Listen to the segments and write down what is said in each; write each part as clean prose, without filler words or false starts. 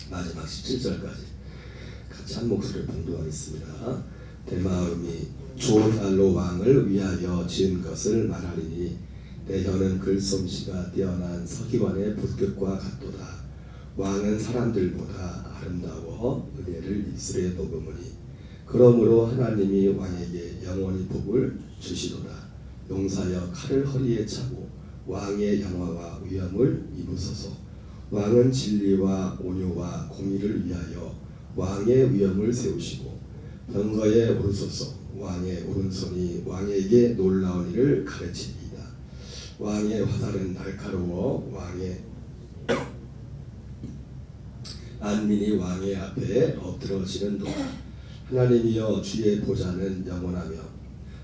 마지막 17절까지 같이 한 목소리를 봉독하겠습니다. 대마음이 좋은 말로 왕을 위하여 지은 것을 말하리니 내 혀는 글솜씨가 뛰어난 서기관의 붓끝과 같도다. 왕은 사람들보다 아름다워 은혜를 입술에 머금으니 그러므로 하나님이 왕에게 영원히 복을 주시도다. 용사여 칼을 허리에 차고 왕의 영화와 위엄을 입으소서. 왕은 진리와 온유와 공의를 위하여 왕의 위엄을 세우시고 병거에 오르소서. 왕의 오른손이 왕에게 놀라운 일을 가르치리이다. 왕의 화살은 날카로워 왕의 안민이 왕의 앞에 엎드러지는도다. 하나님이여 주의 보좌는 영원하며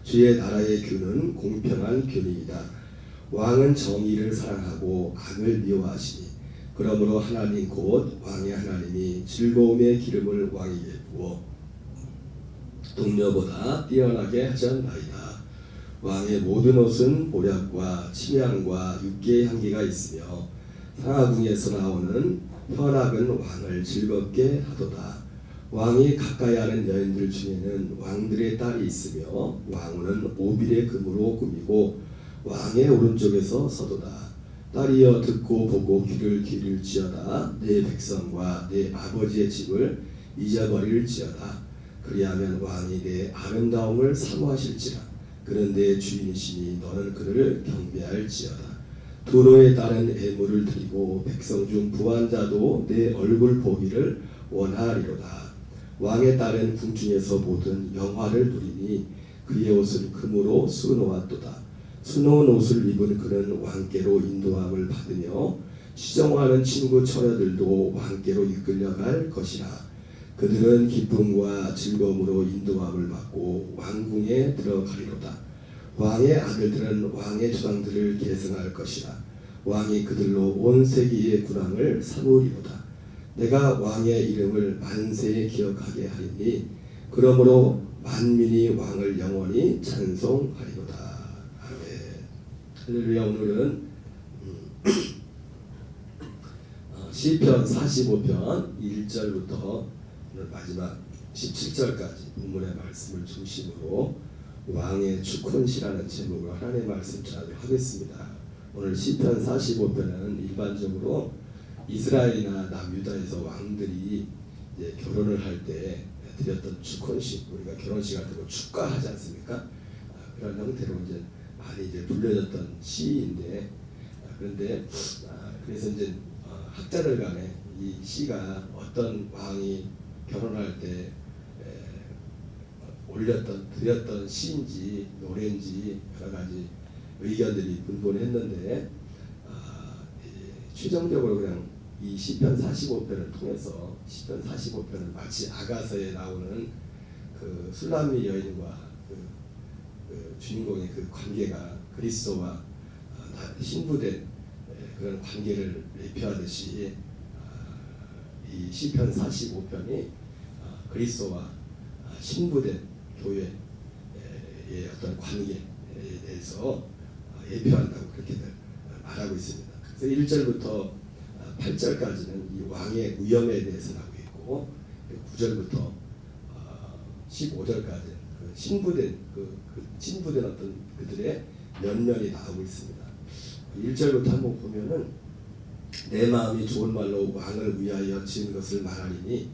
주의 나라의 균은 공평한 균이이다. 왕은 정의를 사랑하고 악을 미워하시니 그러므로 하나님 곧 왕의 하나님이 즐거움의 기름을 왕에게 부어 동료보다 뛰어나게 하셨나이다. 왕의 모든 옷은 모략과 침향과 육개의 향기가 있으며 상하궁에서 나오는 현악은 왕을 즐겁게 하도다. 왕이 가까이 하는 여인들 중에는 왕들의 딸이 있으며 왕후는 오빌의 금으로 꾸미고 왕의 오른쪽에서 서도다. 딸이여 듣고 보고 귀를 기울일지어다. 내 백성과 내 아버지의 집을 잊어버릴지어다. 그리하면 왕이 내 아름다움을 사모하실지라. 그는 내 주인이시니 너는 그를 경배할지어다. 두로에 따른 애물을 드리고 백성 중 부한 자도 내 얼굴 보기를 원하리로다. 왕의 딸은 궁중에서 모든 영화를 누리니 그의 옷은 금으로 수놓았도다. 수놓은 옷을 입은 그는 왕께로 인도함을 받으며 시정하는 친구 처녀들도 왕께로 이끌려갈 것이라. 그들은 기쁨과 즐거움으로 인도함을 받고 왕궁에 들어가리로다. 왕의 아들들은 왕의 조상들을 계승할 것이라. 왕이 그들로 온 세계의 군왕을 삼으리로다. 내가 왕의 이름을 만세에 기억하게 하리니 그러므로 만민이 왕을 영원히 찬송하리로다. 아멘. 할렐루야. 오늘은 시편 45편 1절부터 오늘 마지막 17절까지 본문의 말씀을 중심으로 왕의 축헌시라는 제목으로 하나님의 말씀 전하도록 하겠습니다. 오늘 시편 45편은 일반적으로 이스라엘이나 남유다에서 왕들이 이제 결혼을 할 때 드렸던 축헌식, 우리가 결혼식 할 때 뭐 축가하지 않습니까? 그런 형태로 이제 많이 이제 불려졌던 시인데 그런데 그래서 이제 학자들 간에 이 시가 어떤 왕이 결혼할 때 드렸던 시인지 노래인지 여러 가지 의견들이 분분했는데 최종적으로 그냥 이 시편 45편을 통해서 시편 45편은 마치 아가서에 나오는 그 술람미 여인과 그 주인공의 그 관계가 그리스도와 신부된 그런 관계를 대표하듯이 이 시편 45편이 그리스도와 신부된 교회의 어떤 관계에 대해서 예표한다고 그렇게 말하고 있습니다. 그래서 1절부터 8절까지는 이 왕의 위엄에 대해서 나오고 있고 9절부터 15절까지는 그 신부된 친부된 어떤 그들의 면면이 나오고 있습니다. 1절부터 한번 보면은 내 마음이 좋은 말로 왕을 위하여 지은 것을 말하리니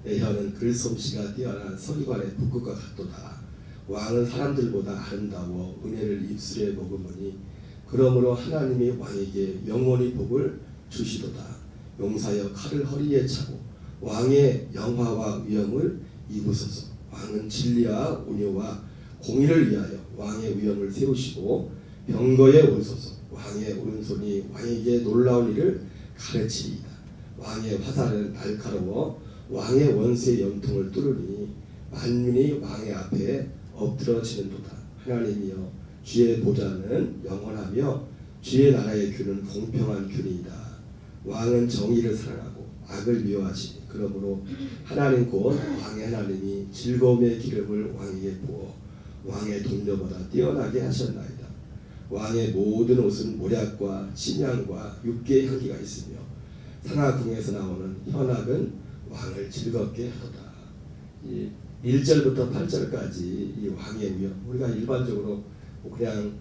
내 혀는 글솜씨가 뛰어난 서기관의 붓끝과 같도다. 왕은 사람들보다 아름다워 은혜를 입술에 머금으니 그러므로 하나님이 왕에게 영원히 복을 주시도다. 용사여 칼을 허리에 차고 왕의 영화와 위엄을 입으소서. 왕은 진리와 온유와 공의를 위하여 왕의 위엄을 세우시고 병거에 오르소서. 왕의 오른손이 왕에게 놀라운 일을 가르치리이다. 왕의 화살은 날카로워 왕의 원수의 염통을 뚫으니 만민이 왕의 앞에 엎드러지는도다. 하나님이여 주의 보좌는 영원하며 주의 나라의 균은 공평한 균이다. 왕은 정의를 사랑하고 악을 미워하시니 그러므로 하나님 곧 왕의 하나님이 즐거움의 기름을 왕에게 부어 왕의 동료보다 뛰어나게 하셨나이다. 왕의 모든 옷은 모략과 침향과 육개의 향기가 있으며 산하궁에서 나오는 현악은 왕을 즐겁게 하도다. 이 1절부터 8절까지 이 왕의 위엄, 우리가 일반적으로 그냥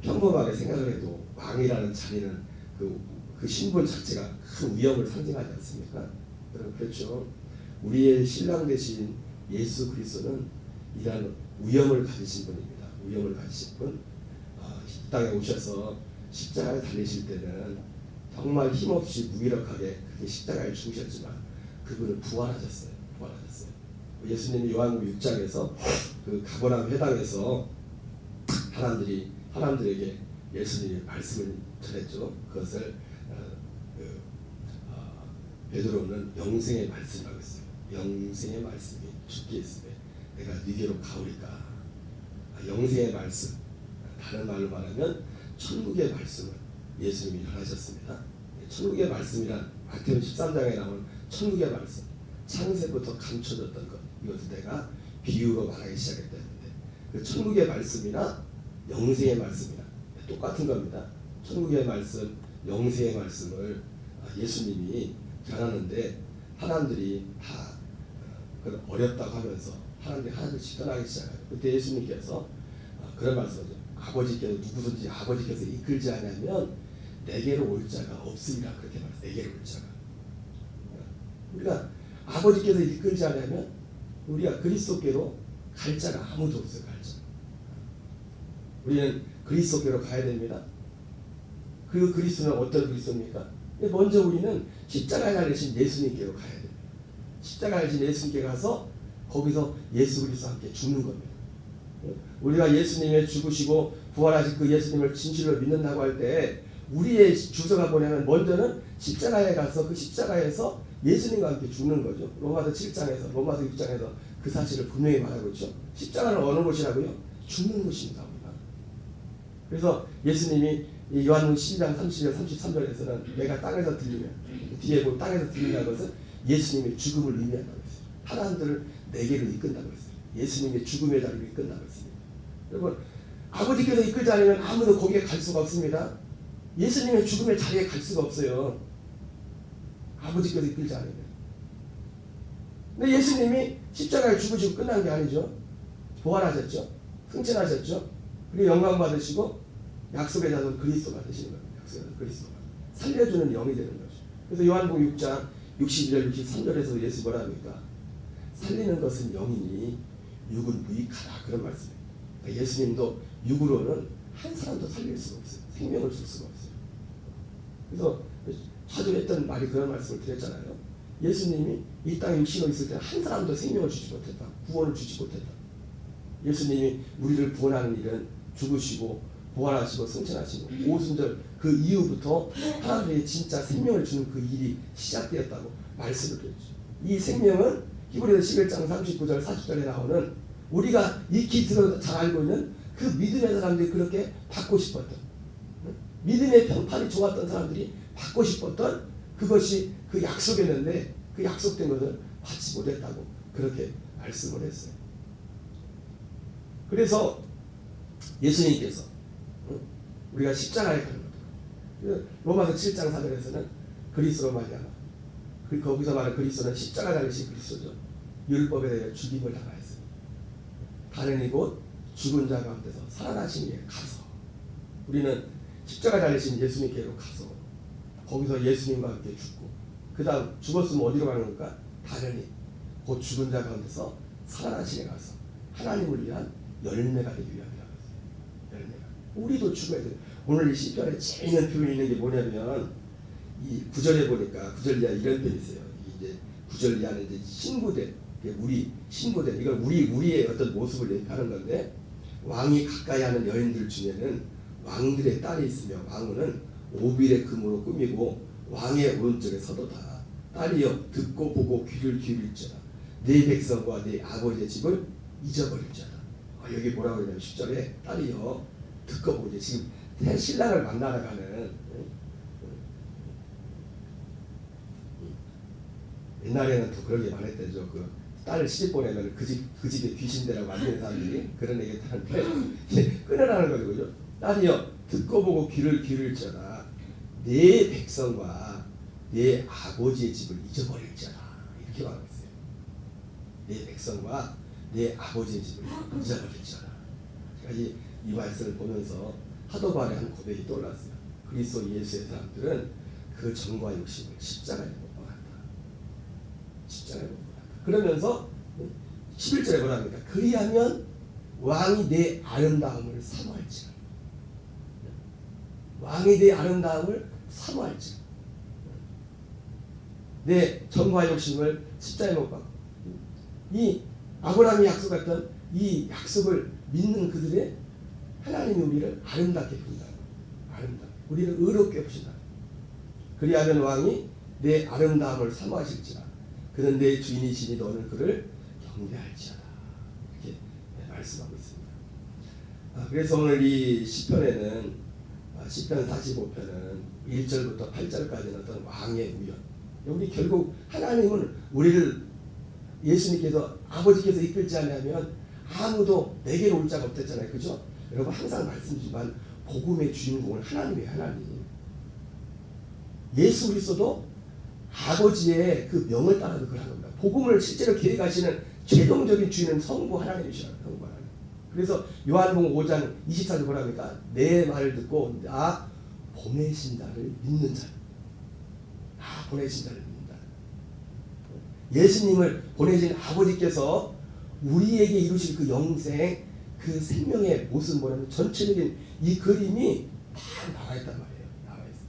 평범하게 생각을 해도 왕이라는 자리는 그 신분 자체가 큰 위엄을 상징하지 않습니까? 그렇죠. 우리의 신랑 되신 예수 그리스도는 이러한 위엄을 가지신 분입니다. 위엄을 가지신 분. 이 땅에 오셔서 십자가에 달리실 때는 정말 힘없이 무기력하게 십자가에 죽으셨지만 그분은 부활하셨어요. 부활하셨어요. 예수님이 요한복음 6장에서 그 가버나움 회당에서 사람들에게 예수님의 말씀을 전했죠. 그것을 베드로는 영생의 말씀이라고 했어요. 영생의 말씀이 주께 있으되 내가 네게로 가오리까. 영생의 말씀, 다른 말로 말하면 천국의 말씀을 예수님이 전하셨습니다. 천국의 말씀이란 마태복음 13장에 나오는 천국의 말씀, 창세부터 감춰졌던 것, 이것을 내가 비유로 말하기 시작했다는데 그 천국의 말씀이나 영생의 말씀이나 똑같은 겁니다. 천국의 말씀, 영생의 말씀을 예수님이 전하는데 사람들이 다 어렵다고 하면서 사람들이 하나씩 떠나기 시작해요. 그때 예수님께서 그런 말씀을 하죠. 아버지께서 누구든지 아버지께서 이끌지 않으면 내게로 올 자가 없으리라. 그렇게 말해요. 내게로 올 자가. 우리가 아버지께서 이끌지 않으면 우리가 그리스도께로 갈 자가 아무도 없어요. 갈 자. 우리는 그리스도께로 가야 됩니다. 그 그리스도는 어떤 그리스도입니까? 먼저 우리는 십자가에 달리신 예수님께로 가야 됩니다. 십자가에 달리신 예수님께 가서 거기서 예수 그리스도와 함께 죽는 겁니다. 우리가 예수님의 죽으시고 부활하신 그 예수님을 진실로 믿는다고 할 때 우리의 주소가 뭐냐면 먼저는 십자가에 가서 그 십자가에서 예수님과 함께 죽는 거죠. 로마서 7장에서 로마서 6장에서 그 사실을 분명히 말하고 있죠. 십자가는 어느 곳이라고요? 죽는 곳입니다. 그래서 예수님이 요한복음 12장 30절 33절에서는 내가 땅에서 들리면 뒤에 보면 땅에서 들린다는 것은 예수님의 죽음을 의미한다고 했어요. 사람들을 내게로 이끈다고 했어요. 예수님의 죽음의 자리로 이끈다고 했습니다. 여러분 아버지께서 이끌지 않으면 아무도 거기에 갈 수가 없습니다. 예수님의 죽음의 자리에 갈 수가 없어요. 아버지께서 이끌지 않으면. 근데 예수님이 십자가에 죽으시고 끝난 게 아니죠. 부활하셨죠. 승천하셨죠. 그리고 영광 받으시고 약속의 자손 그리스도가 되시는 겁니다. 약속의 자손 그리스도가 살려주는 영이 되는 거죠. 그래서 요한복음 6장 62절 63절에서 예수 뭐라 합니까? 살리는 것은 영이니 육은 무익하다. 그런 말씀입니다. 그러니까 예수님도 육으로는 한 사람도 살릴 수가 없어요. 생명을 줄 수가 없어요. 그래서 자주 했던 말이 그런 말씀을 드렸잖아요. 예수님이 이 땅에 육신으로 있을 때 한 사람도 생명을 주지 못했다. 구원을 주지 못했다. 예수님이 우리를 구원하는 일은 죽으시고 부활하시고 승천하시고 오순절 그 이후부터 사람들이 진짜 생명을 주는 그 일이 시작되었다고 말씀을 드렸죠. 이 생명은 히브리서 11장 39절 40절에 나오는 우리가 익히 들어 잘 알고 있는 그 믿음의 사람들이 그렇게 받고 싶었던 믿음의 평판이 좋았던 사람들이 받고 싶었던 그것이 그 약속이었는데 그 약속된 것을 받지 못했다고 그렇게 말씀을 했어요. 그래서 예수님께서 우리가 십자가에 가는 것 로마서 7장 4절에서는 그리스도로 말미암아 거기서 말하는 그리스도는 십자가 달리신 그리스도죠. 율법에 대해 죽임을 당하였어요. 다른 이곳 죽은 자 가운데서 살아나신 게 가서 우리는 십자가 달리신 예수님께로 가서 거기서 예수님과 함께 죽고 그 다음 죽었으면 어디로 가는 건가? 당연히 곧 죽은 자 가운데서 살아나신 에 가서 하나님을 위한 열매가 되기 위함이라고 했어요. 열매가. 우리도 죽어야 돼요. 오늘 이 시편에 재미있는 표현이 있는 게 뭐냐면 이 9절에 보니까 9절 이하 이런 표현이 있어요. 이제 9절 이하는 이제 신부된 우리 신부된 이건 우리의 어떤 모습을 얘기하는 건데 왕이 가까이 하는 여인들 중에는 왕들의 딸이 있으며 왕은 오빌의 금으로 꾸미고 왕의 오른쪽에 서도다. 딸이여 듣고 보고 귀를 기울일지어다. 네 백성과 네 아버지의 집을 잊어버릴지어다. 여기 뭐라고 그러냐면 10절에 딸이여 듣고 보고 이제 지금 신랑을 만나러 가는 옛날에는 또 그런 게 많았대죠. 그 딸을 시집 보내면 그 집에 귀신되라고 만드는 사람들이 그런 얘기 하는데 끊으라는 거죠. 그죠? 딸이여 듣고 보고 귀를 기울일지어다. 내 백성과 내 아버지의 집을 잊어버릴지어다. 이렇게 말하고 있어요. 내 백성과 내 아버지의 집을 잊어버릴지어다. 제가 이 말씀을 보면서 사도바울의 한 고백이 떠올랐어요. 그리스도 예수의 사람들은 그 정과 욕심을 십자가에 못 박았다. 십자가에 못 박았다. 그러면서 11절에 뭐라 합니까? 그리하면 왕이 내 아름다움을 사모할지라. 왕이 내 아름다움을 사모할지라. 내 정과 욕심을 십자가에 못 박고 이 아브라함이 약속했던 이 약속을 믿는 그들의 하나님이 우리를 아름답게 보신다. 아름답게. 우리를 의롭게 보신다. 그리하면 왕이 내 아름다움을 사모하실지라. 그는 내 주인이시니 너는 그를 경배할지어다. 이렇게 말씀하고 있습니다. 그래서 오늘 이 시편에는 시편 45편은 1절부터 8절까지는 어떤 왕의 우연. 우리 결국 하나님은 우리를 예수님께서 아버지께서 이끌지 않으면 아무도 내게로 올 자가 없댔잖아요. 그죠? 여러분 항상 말씀드리지만 복음의 주인공은 하나님이에요. 하나님. 예수 그리스도도 아버지의 그 명을 따라서 그런 겁니다. 복음을 실제로 계획하시는 최종적인 주인은 성부 하나님이시라고. 성부 하나님. 그래서 요한복음 5장 24절 뭐랍니까? 내 말을 듣고 나 보내신 자를 믿는 자. 나 보내신 자를 믿는 자. 예수님을 보내신 아버지께서 우리에게 이루실 그 영생, 그 생명의 모습 뭐냐면 전체적인 이 그림이 다 나와 있단 말이에요. 나와 있어요.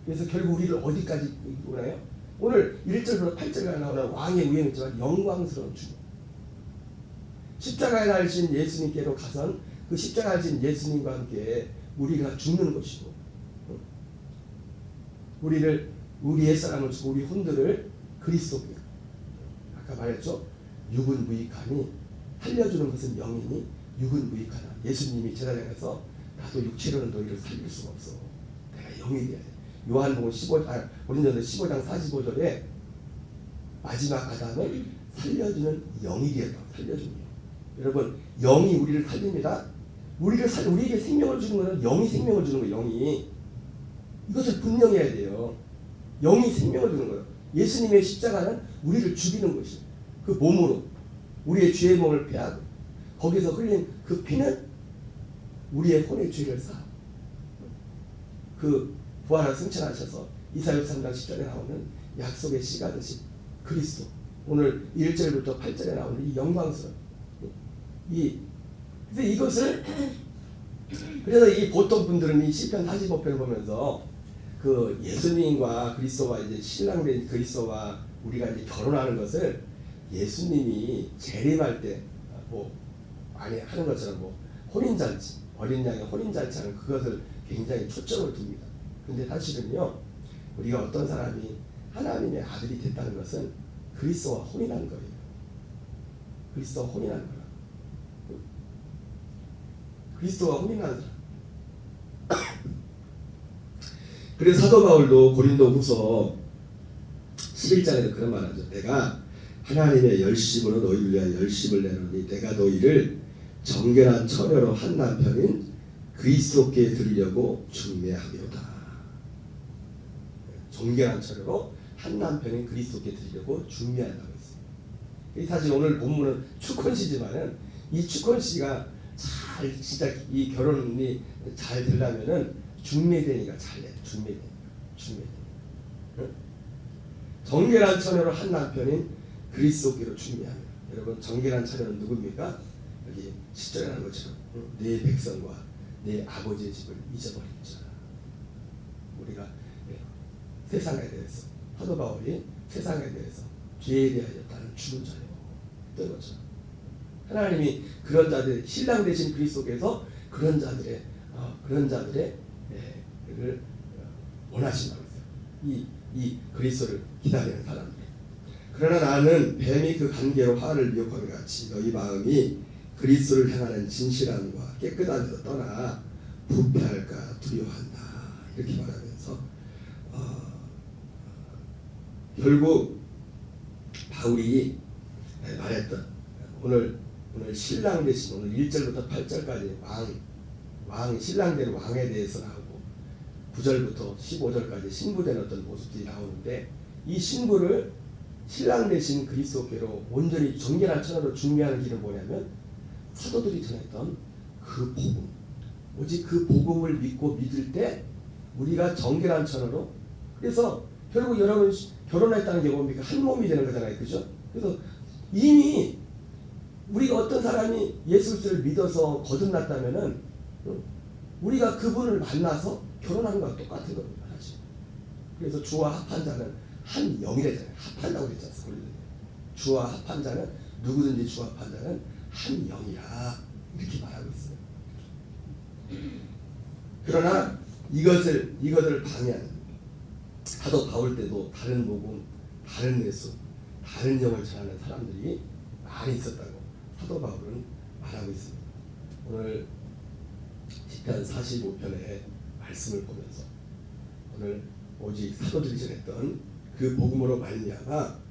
그래서 결국 우리를 어디까지 보나요? 오늘 1절부터 8절까지 나오는 왕의 우연이지만 영광스러운 죽음. 십자가에 달리신 예수님께로 가선 그 십자가에 달리신 예수님과 함께 우리가 죽는 것이고, 우리 옛사람을 주고 우리 혼들을 그리스도께, 아까 말했죠? 육은 무익하니 살려주는 것은 영이니 육은 무익하다. 예수님이 제사장에서 나도 육체로는 너희를 살릴 수가 없어. 내가 영이 돼야 돼. 요한복음 15장 45절에 마지막 아담을 살려주는 영이 되었다고. 살려주는 영. 여러분 영이 우리를 살립니다. 우리에게 생명을 주는 것은 영이 생명을 주는 거예요. 영이. 이것을 분명해야 돼요. 영이 생명을 주는 거예요. 예수님의 십자가는 우리를 죽이는 것이에요. 그 몸으로 우리의 죄의 몸을 패하고 거기서 흘린 그 피는 우리의 혼의 죄를 사. 그 부활을 승천하셔서 이사야 3장 10절에 나오는 약속의 씨가 되신 그리스도. 오늘 1절부터 8절에 나오는 이 영광스러운 그래서 이것을 그래서 이 보통 분들은 이 시편 45편을 보면서 그 예수님과 그리스도와 이제 신랑된 그리스도와 우리가 이제 결혼하는 것을 예수님이 재림할 때 뭐 많이 하는 것처럼 뭐 혼인잔치, 어린 양의 혼인잔치 하는 그것을 굉장히 초점을 둡니다. 근데 사실은요, 우리가 어떤 사람이 하나님의 아들이 됐다는 것은 그리스도와 혼인하는 거예요. 그리스도와 혼인하는 거라. 그리스도와 혼인하는 사람. 그래서 사도 바울도 고린도 후서 11장에서 그런 말 하죠. 내가 하나님의 열심으로 너희를 위하여 열심을 내노니 내가 너희를 정결한 처녀로 한 남편인 그리스도께 드리려고 중매하리로다. 정결한 처녀로 한 남편인 그리스도께 드리려고 중매한다고 했어요. 사실 오늘 본문은 축혼시지만은 이 축혼시가 잘 진짜 이 결혼이 잘 되려면은 중매되니까 잘 돼. 중매되니까. 응? 정결한 처녀로 한 남편인 그리스도께로 중매합니다. 여러분 정결한 처녀는 누굽니까? 여기 10절에 나온 것처럼 내 백성과 내 아버지의 집을 잊어버린다. 우리가 세상에 대해서 사도 바울이 세상에 대해서 죄에 대하여 다른 죽은 자예요. 어떤 것처럼 하나님이 그런 자들 신랑 되신 그리스도께서 그런 자들의 를 원하신다고 했어요. 이 그리스도를 기다리는 사람들. 그러나 나는 뱀이 그 관계로 화를 미혹하는 같이 너희 마음이 그리스도를 향하는 진실함과 깨끗함에서 떠나 부패할까 두려워한다. 이렇게 말하면서 결국 바울이 말했던 오늘 신랑 되신 오늘 1절부터 8절까지 왕 신랑 된 왕에 대해서 나오고 9절부터 15절까지 신부된 어떤 모습들이 나오는데 이 신부를 신랑 되신 그리스도께로 온전히 정결한 천하로 중매하는 길은 뭐냐면 사도들이 전했던 그 복음, 오직 그 복음을 믿고 믿을 때 우리가 정결한 천하로, 그래서 결국 여러분 결혼했다는 게 뭡니까? 한 몸이 되는 거잖아요, 그죠? 그래서 이미 우리가 어떤 사람이 예수 그리스도를 믿어서 거듭났다면은 우리가 그분을 만나서 결혼하는 거랑 똑같은 겁니다. 사실. 그래서 주와 합한 자는 한 영이래잖아요. 합한다고 그랬지 않습니까? 주와 합한 자는, 누구든지 주와 합한 자는 한 영이라 이렇게 말하고 있어요. 그러나 이것을 방해하는 사도 바울 때도 다른 복음, 다른 예수, 다른 영을 전하는 사람들이 많이 있었다고 사도 바울은 말하고 있습니다. 오늘 시편 45편의 말씀을 보면서 오늘 오직 사도들이 전했던 그 복음으로 말미암아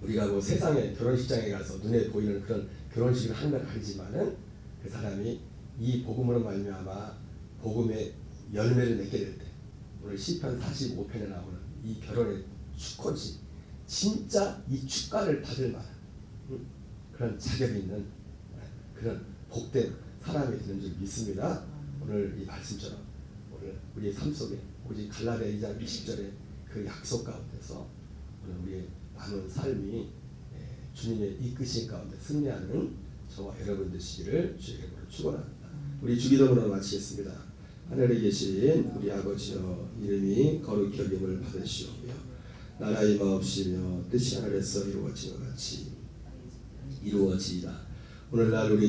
우리가 뭐 세상의 결혼식장에 가서 눈에 보이는 그런 결혼식을 하는 건 아니지만은 그 사람이 이 복음으로 말미암아 복음의 열매를 맺게 될 때, 오늘 시편 45편에 나오는 이 결혼의 축혼식, 진짜 이 축가를 받을 만한 그런 자격이 있는 그런 복된 사람이 되는 줄 믿습니다. 오늘 이 말씀처럼 오늘 우리의 삶 속에 오직 갈라디아 2장 20절의 그 약속 가운데서 오늘 우리의 남은 삶이 주님의 이끄신 가운데 승리하는 저와 여러분 되시기를 주의 이름으로 축원합니다. 우리 주기도문으로 마치겠습니다. 하늘에 계신 우리 아버지여, 이름이 거룩히 여김을 받으시오며 나라의 마옵시며 뜻이 하늘에서 이루어진 것 같이 이루어지이다. 오늘날 우리